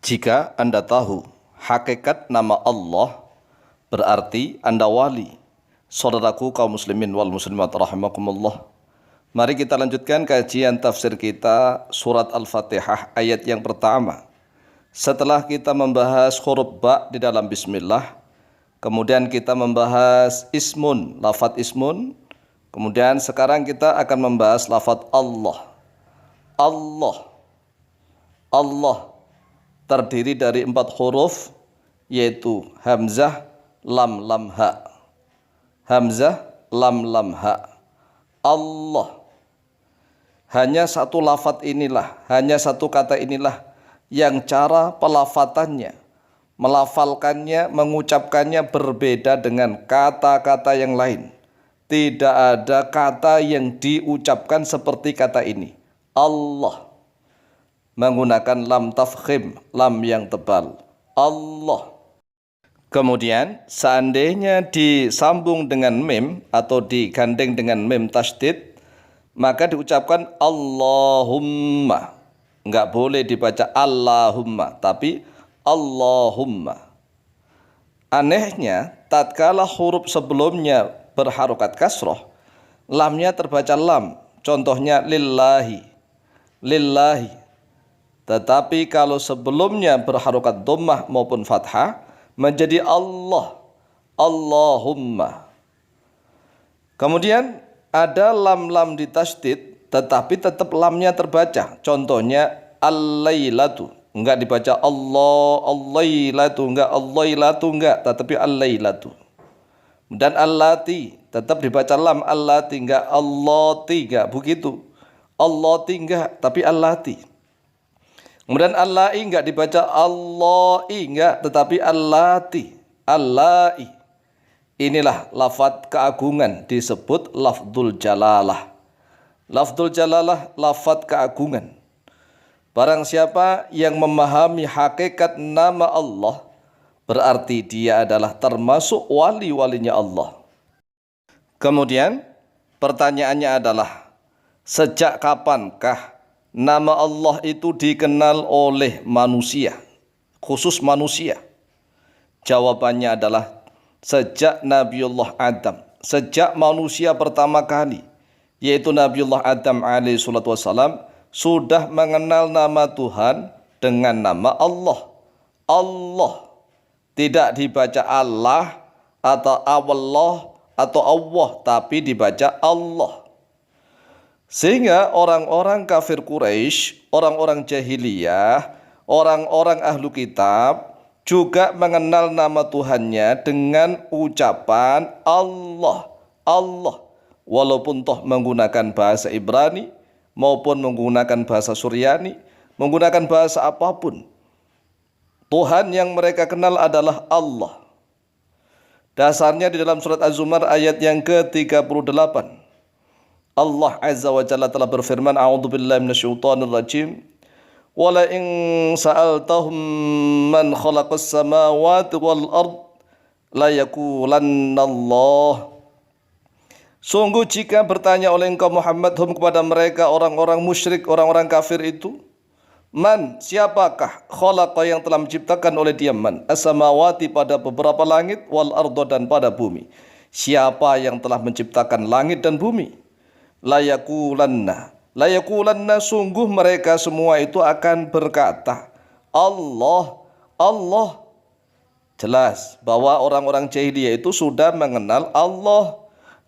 Jika Anda tahu hakikat nama Allah, berarti Anda wali. Saudaraku kaum muslimin wal muslimat rahimakumullah. Mari kita lanjutkan kajian tafsir kita surat Al-Fatihah ayat yang pertama. Setelah kita membahas huruf ba di dalam bismillah, kemudian kita membahas ismun, lafadz ismun, kemudian sekarang kita akan membahas lafadz Allah. Allah. Allah terdiri dari 4 huruf, yaitu hamzah, lam, lam, ha. Hamzah, lam, lam, ha. Allah. Hanya satu lafadz inilah, hanya satu kata inilah yang cara pelafatannya, melafalkannya, mengucapkannya berbeda dengan kata-kata yang lain. Tidak ada kata yang diucapkan seperti kata ini. Allah. Menggunakan lam tafkhim, lam yang tebal. Allah. Kemudian seandainya disambung dengan mim atau digandeng dengan mim tasydid, maka diucapkan Allahumma. Enggak boleh dibaca Allahumma, tapi Allahumma. Anehnya, tatkala huruf sebelumnya berharokat kasroh, lamnya terbaca lam. Contohnya lillahi, lillahi. Tetapi kalau sebelumnya berharokat dhammah maupun fathah, menjadi Allah, Allahumma. Kemudian ada lam-lam di tasydid, tetapi tetap lamnya terbaca. Contohnya al-lailatu, enggak dibaca Allah, al-lailatu, enggak al-lailatu, enggak, tetapi al-lailatu. Dan allati, tetap dibaca lam, allati, enggak allati, enggak begitu. Allati enggak, tapi allati. Kemudian Allahi enggak dibaca Allahi enggak, tetapi Allati, Allahi. Inilah lafadz keagungan, disebut lafdzul jalalah. Lafdzul jalalah lafadz keagungan. Barang siapa yang memahami hakikat nama Allah, berarti dia adalah termasuk wali-walinya Allah. Kemudian pertanyaannya adalah, sejak kapankah nama Allah itu dikenal oleh manusia, khusus manusia? Jawabannya adalah sejak Nabiullah Adam, sejak manusia pertama kali, yaitu Nabiullah Adam alaihi salatu wassalam, sudah mengenal nama Tuhan dengan nama Allah. Allah. Tidak dibaca Allah atau Allah atau Allah, tapi dibaca Allah. Sehingga orang-orang kafir Quraisy, orang-orang jahiliyah, orang-orang ahlu kitab juga mengenal nama Tuhannya dengan ucapan Allah, Allah. Walaupun toh menggunakan bahasa Ibrani maupun menggunakan bahasa Suryani, menggunakan bahasa apapun, Tuhan yang mereka kenal adalah Allah. Dasarnya di dalam surat Az-Zumar ayat yang ke-38. Allah Azza wa Jalla telah berfirman, A'udzubillahi minasyaitonir rajim. Wala in sa'altahum man khalaqas samawati wal ard la yaqulanna Allah. Sungguh jika bertanya oleh engkau Muhammad kepada mereka orang-orang musyrik, orang-orang kafir itu, man, siapakah khalaqa yang telah menciptakan oleh dia, man, as-samawati pada beberapa langit, wal ardo dan pada bumi. Siapa yang telah menciptakan langit dan bumi? Layakulanna, layakulanna, sungguh mereka semua itu akan berkata Allah, Allah. Jelas bahwa orang-orang jahiliyah itu sudah mengenal Allah.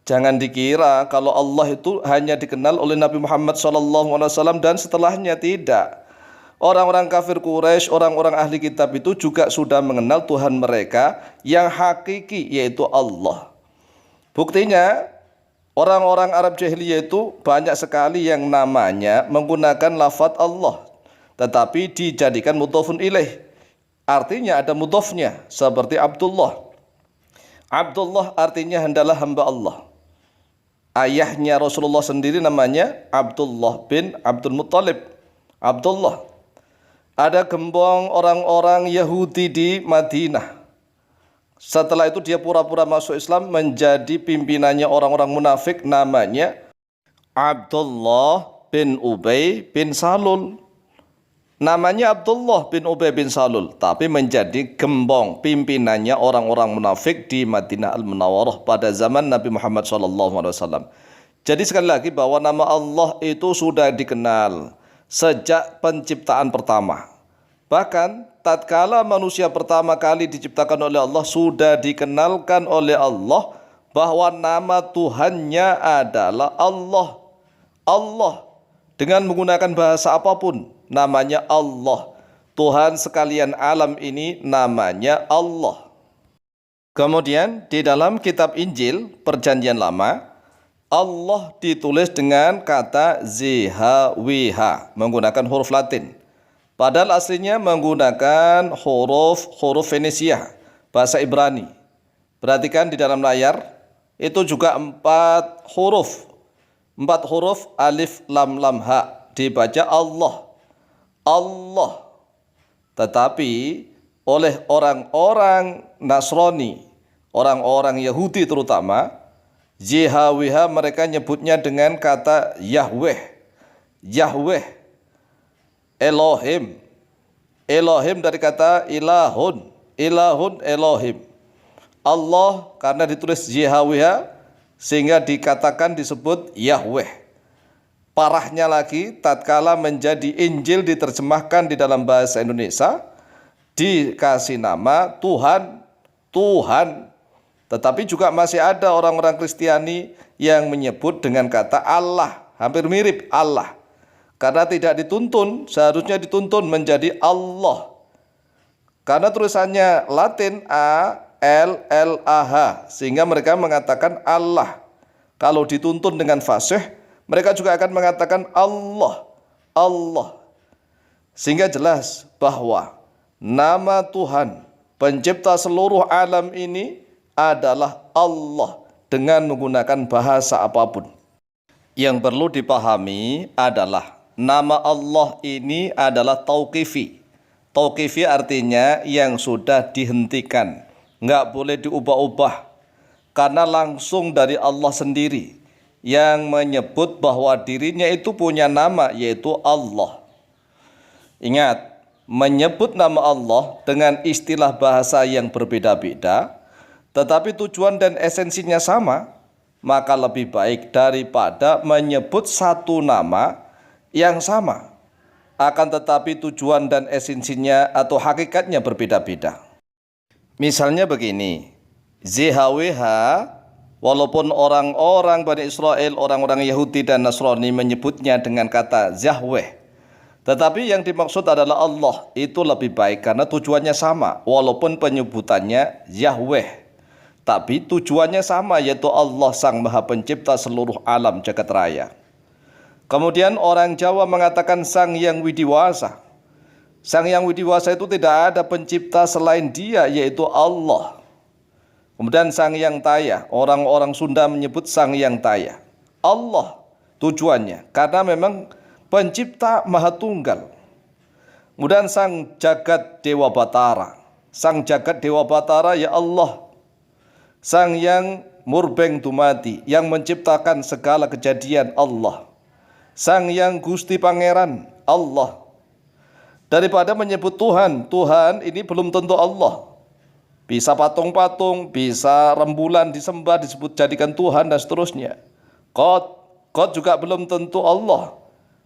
Jangan dikira kalau Allah itu hanya dikenal oleh Nabi Muhammad SAW dan setelahnya, tidak. Orang-orang kafir Quraisy, orang-orang ahli kitab itu juga sudah mengenal Tuhan mereka yang hakiki, yaitu Allah. Buktinya, orang-orang Arab jahiliyah itu banyak sekali yang namanya menggunakan lafadz Allah, tetapi dijadikan mudhofun ilaih. Artinya ada mudhofnya, seperti Abdullah. Abdullah artinya adalah hamba Allah. Ayahnya Rasulullah sendiri namanya Abdullah bin Abdul Muttalib. Abdullah. Ada gembong orang-orang Yahudi di Madinah. Setelah itu dia pura-pura masuk Islam, menjadi pimpinannya orang-orang munafik, namanya Abdullah bin Ubay bin Salul. Namanya Abdullah bin Ubay bin Salul, tapi menjadi gembong pimpinannya orang-orang munafik di Madinah Al-Munawwarah pada zaman Nabi Muhammad SAW. Jadi sekali lagi bahwa nama Allah itu sudah dikenal sejak penciptaan pertama. Bahkan tatkala manusia pertama kali diciptakan oleh Allah, sudah dikenalkan oleh Allah bahwa nama Tuhannya adalah Allah. Allah dengan menggunakan bahasa apapun, namanya Allah. Tuhan sekalian alam ini namanya Allah. Kemudian di dalam kitab Injil Perjanjian Lama, Allah ditulis dengan kata ZHWH menggunakan huruf Latin. Padahal aslinya menggunakan huruf Fenisia, bahasa Ibrani. Perhatikan di dalam layar, itu juga 4 huruf. 4 huruf alif lam lam ha, dibaca Allah. Allah. Tetapi oleh orang-orang Nasrani, orang-orang Yahudi terutama, JHWH mereka nyebutnya dengan kata Yahweh. Yahweh. Elohim. Elohim dari kata ilahun. Ilahun Elohim. Allah karena ditulis JHWH sehingga dikatakan disebut Yahweh. Parahnya lagi, tatkala menjadi Injil diterjemahkan di dalam bahasa Indonesia, dikasih nama Tuhan, Tuhan. Tetapi juga masih ada orang-orang Kristiani yang menyebut dengan kata Allah, hampir mirip Allah. Karena tidak dituntun, seharusnya dituntun menjadi Allah. Karena tulisannya Latin A-L-L-A-H, sehingga mereka mengatakan Allah. Kalau dituntun dengan fasih, mereka juga akan mengatakan Allah, Allah. Sehingga jelas bahwa nama Tuhan, pencipta seluruh alam ini adalah Allah dengan menggunakan bahasa apapun. Yang perlu dipahami adalah nama Allah ini adalah tauqifi. Tauqifi artinya yang sudah dihentikan, nggak boleh diubah-ubah, karena langsung dari Allah sendiri yang menyebut bahwa dirinya itu punya nama, yaitu Allah. Ingat, menyebut nama Allah dengan istilah bahasa yang berbeda-beda, tetapi tujuan dan esensinya sama, maka lebih baik daripada menyebut satu nama yang sama, akan tetapi tujuan dan esensinya atau hakikatnya berbeda-beda. Misalnya begini, ZHWH, walaupun orang-orang Bani Israel, orang-orang Yahudi dan Nasrani menyebutnya dengan kata Yahweh, tetapi yang dimaksud adalah Allah, itu lebih baik karena tujuannya sama, walaupun penyebutannya Yahweh, tapi tujuannya sama, yaitu Allah Sang Maha Pencipta seluruh alam jagat raya. Kemudian orang Jawa mengatakan Sang Yang Widiwasa. Sang Yang Widiwasa itu tidak ada pencipta selain Dia, yaitu Allah. Kemudian Sang Yang Taya, orang-orang Sunda menyebut Sang Yang Taya. Allah tujuannya, karena memang pencipta Maha Tunggal. Kemudian Sang Jagat Dewa Batara. Sang Jagat Dewa Batara ya Allah. Sang Yang Murbeng Dumati, yang menciptakan segala kejadian Allah. Sang Yang Gusti Pangeran Allah. Daripada menyebut Tuhan, Tuhan ini belum tentu Allah. Bisa patung-patung, bisa rembulan disembah disebut jadikan Tuhan dan seterusnya. God juga belum tentu Allah.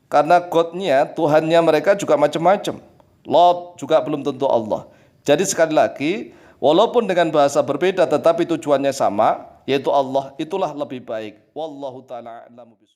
Karena Godnya, Tuhannya mereka juga macam-macam. Lord juga belum tentu Allah. Jadi sekali lagi, walaupun dengan bahasa berbeda tetapi tujuannya sama, yaitu Allah, itulah lebih baik. Wallahu ta'ala a'lamu bishawab.